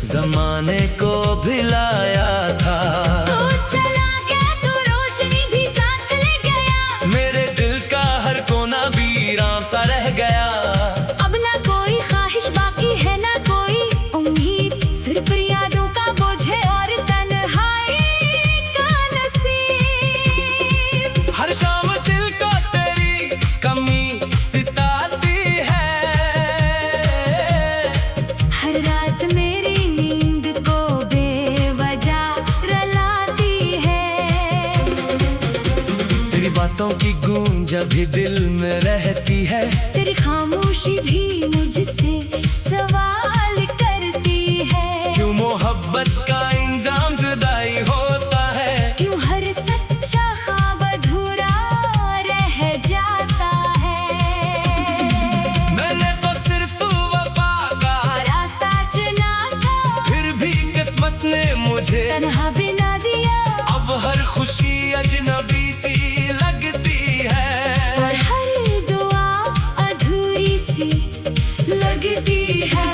जमाने को भिलाया था। तू चला गया तो रोशनी भी साथ ले गया। मेरे दिल का हर कोना वीरान सा रह गया। अब ना कोई ख्वाहिश बाकी है ना कोई उम्मीद, सिर्फ यादों का बोझ है और तन्हाई का नसीब। हर शाम दिल को तेरी कमी सिताती है। हर रात मेरी नींद को बेवजह रुलाती है। तेरी बातों की गूंज अभी दिल में रहती है। तेरी खामोशी भी मुझसे सवाल करती है। क्यों मोहब्बत का इंजाम जुदाई होता है। क्यों हर सच्चा ख्वाब अधूरा रह जाता है। मैंने तो सिर्फ वफा का रास्ता चुना था, फिर भी किस्मत ने मुझे तन्हा बिना दिया। अब हर खुशी अजनबी सी लगती है। और हर दुआ अधूरी सी लगती है।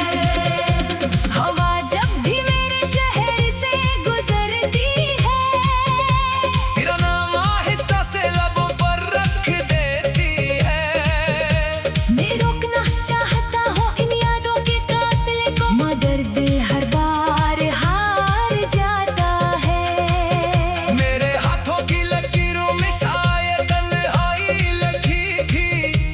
हवा जब भी मेरे शहर से गुजरती है, तेरा नाम आहिस्ता से लबों पर रख देती है। मैं रोकना चाहता हूँ इन यादों के काफिले को, मगर दिल हर बार हार जाता है। मेरे हाथों की लकीरों में शायद तन्हाई लिखी थी।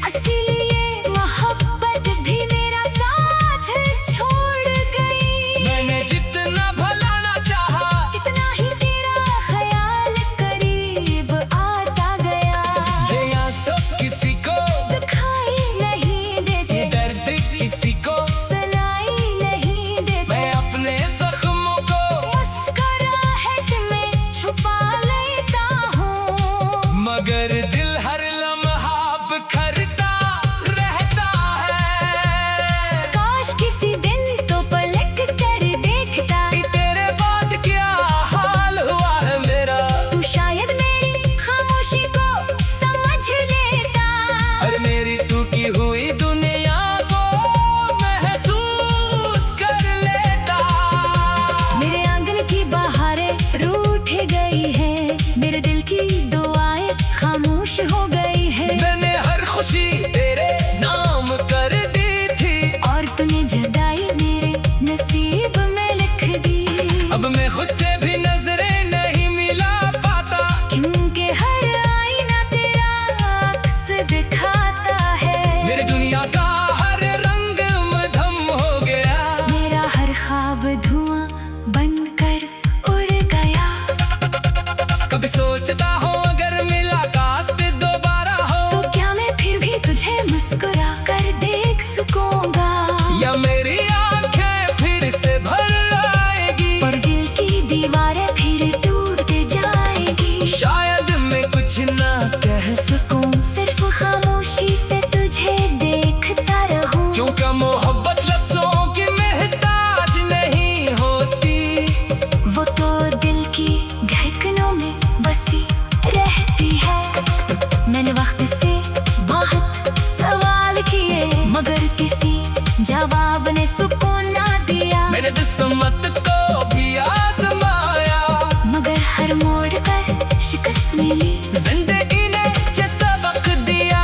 इसीलिए मोहब्बत भी मेरा साथ छोड़ गई। मैंने जितना भलाना चाहा, इतना ही तेरा ख्याल करीब आता गया। ये आंसू किसी को दिखाई नहीं देते, ये दर्द किसी को सुनाई नहीं देते। मैं अपने जख्मों को मुस्कुराहट में छुपा लेता हूँ, मगर दिल हर लम्हा बिखरता रहता है। काश किसी दिन तो पलट कर देखता। कि तेरे बाद क्या हाल हुआ है मेरा। तू शायद मेरी खामोशी को समझ लेता। और मेरी टूटी हुई दुनिया को महसूस कर लेता। मेरे आंगन की बहारें रूठ गई है, मेरे दिल की दुआएं खामोश हो गई है। मैंने हर खुशी तेरे नाम कर दी थी। और तूने जुदाई मेरे नसीब में लिख दी। अब मैं खुद से भी नजरें नहीं मिला पाता। क्योंकि हर आईना तेरा अक्स दिखाता है। मेरी दुनिया का हर रंग मधम हो गया। मेरा हर ख्वाब धुआं बनकर उड़ गया। कभी सोचता हूँ अगर मुलाकात दोबारा हो, तो क्या मैं फिर भी तुझे मुस्कुरा कर देख सकूंगा। या मेरी आंखें फिर से भर आएगी। और दिल की दीवारें फिर टूट जाएगी। शायद मैं कुछ ना कह सकूं, सिर्फ खामोशी से तुझे देखता रहूं। क्योंकि मोहब्बत लफ्ज़ों की मोहताज नहीं होती। वो तो दिल की धड़कनों में बसी रहती है। मैंने वक्त से बहुत सवाल किए, मगर किसी जवाब ने सुकून ना दिया। मैंने किस्मत को भी आजमाया, मगर हर मोड़ पर शिकस्त मिली। जिंदगी ने जो सबक दिया,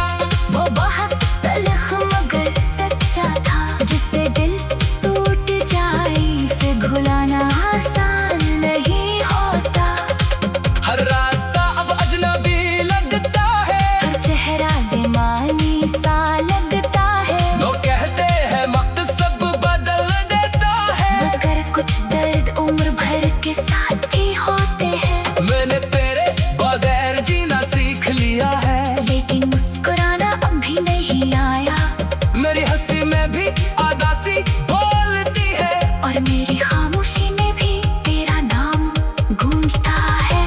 वो बहुत तलख मगर सच्चा था। जिससे दिल टूट जाए इसे भुलाना आसान नहीं होता। हर रास्ता अब अजनबी लगता है। हर चेहरा बेमानी सा लगता है। लोग कहते हैं वक्त सब बदल देता है, मगर कुछ दर्द उम्र भर के साथ ही होते हैं। मैंने तेरे बगैर जीना सीख लिया है। लेकिन मुस्कुराना अभी नहीं आया। मेरी हंसी में भी आदासी बोलती है। और मेरी खामोशी में भी तेरा नाम गूंजता है।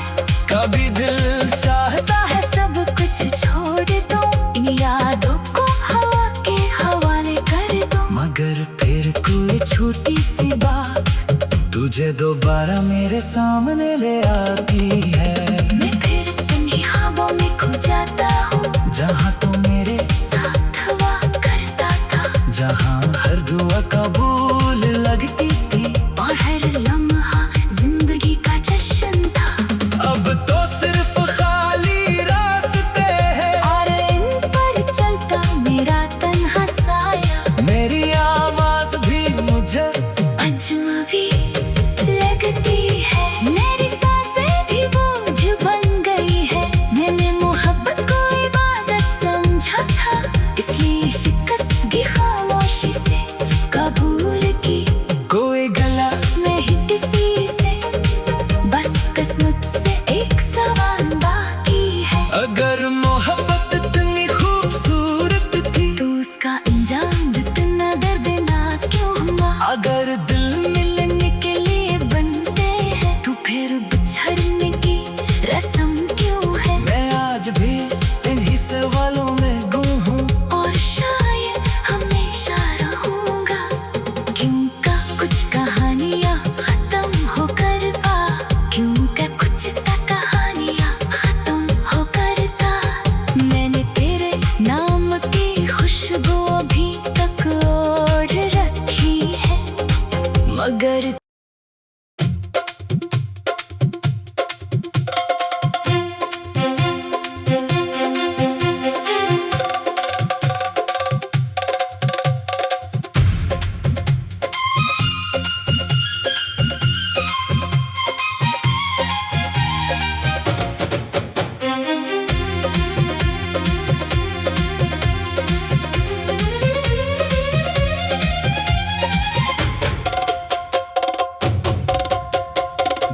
कभी दिल चाहता है सब कुछ छोड़ दो, इन यादों को हवा के हवाले कर दो। मगर फिर कोई छोटी सी बात तुझे दोबारा मेरे सामने ले आती है। मैं फिर इन्हीं ख्वाबों में खो जाता हूँ, जहाँ तू मेरे साथ हुआ करता था। जहाँ हर दुआ कबूल लगती थी। और में ही किसी से, बस किस्मत से एक सवाल बाकी है। अगर मोहब्बत इतनी खूबसूरत थी तो उसका अंजाम इतना दर्दनाक क्यों हुआ? अगर दिल मिलने के लिए बनते हैं तो फिर बिछड़ने की रस्म क्यों है? मैं आज भी इन्हीं सवालों में गुम हूँ, और शायद हमेशा रहूंगा। क्यों का कुछ कहानियाँ खत्म होकर था, क्यों का कुछ कहानियाँ खत्म होकर था। मैंने तेरे नाम की खुशबू अभी तक ओढ़ रखी है, मगर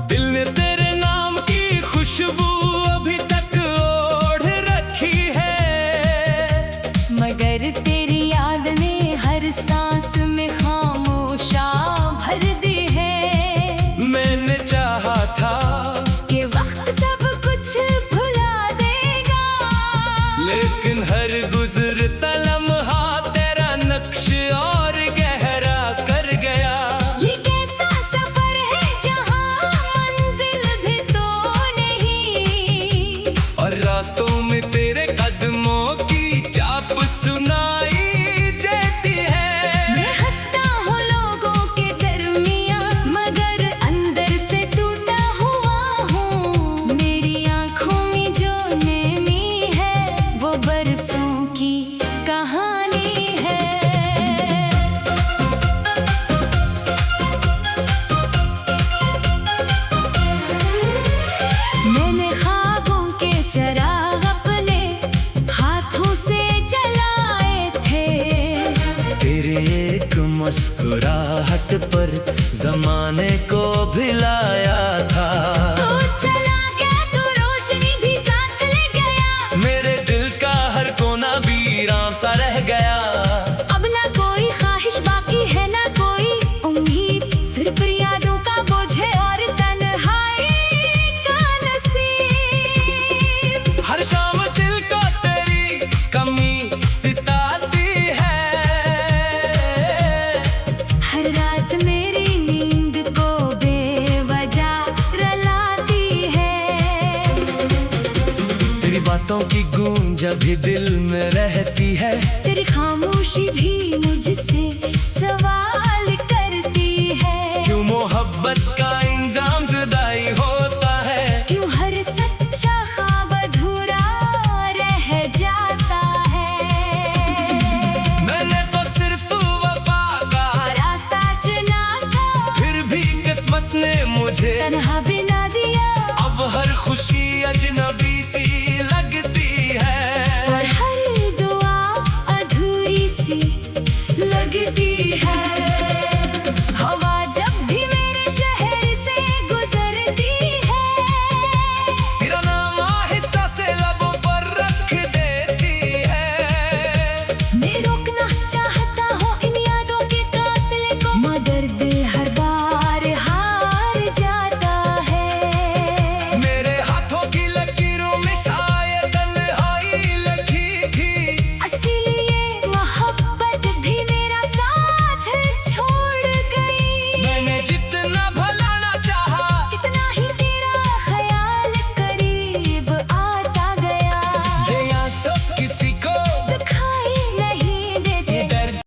दिल ने तेरे नाम की खुशबू अभी तक ओढ़ रखी है, मगर तेरी याद ने हर सांस में खामोशा भर दी है। मैंने चाहा था कि वक्त सब कुछ भुला देगा, लेकिन हर गुजरता लम्हा तेरा नक्श और गहरा कर गया। ये कैसा सफर है जहाँ मंजिल भी तो नहीं, और रास्तों में तेरे कदमों की चाप सुनाई देती है। मैं हंसता हूँ लोगों के दरमियाँ, मगर अंदर से टूटा हुआ हूँ। मेरी आँखों में जो नमी है वो बरसों की कहानी है। मैंने ख्वाबों के चराग अपने हाथों से जलाए थे, तेरे एक मुस्कुराहट पर जमाने को भिलाया था। तू चला गया तो रोशनी भी साथ ले गया, मेरे दिल का हर कोना वीरान सा रह गया। अब ना कोई ख्वाहिश बाकी है ना कोई उम्मीद, सिर्फ यादों का बोझ है और तन्हाई का नसीब। हर शाम दिल को तेरी कमी सिताती है, हर रात मेरी नींद को बेवजह रुलाती है। तेरी बातों की गूंज अभी दिल में रहती है, तेरी खामोशी भी मुझसे सवाल करती है। क्यों मोहब्बत का इंजाम जुदाई होता है? क्यों हर सच्चा ख्वाब अधूरा रह जाता है? मैंने तो सिर्फ वफा का रास्ता चुना था, फिर भी किस्मत ने मुझे तन्हा बिना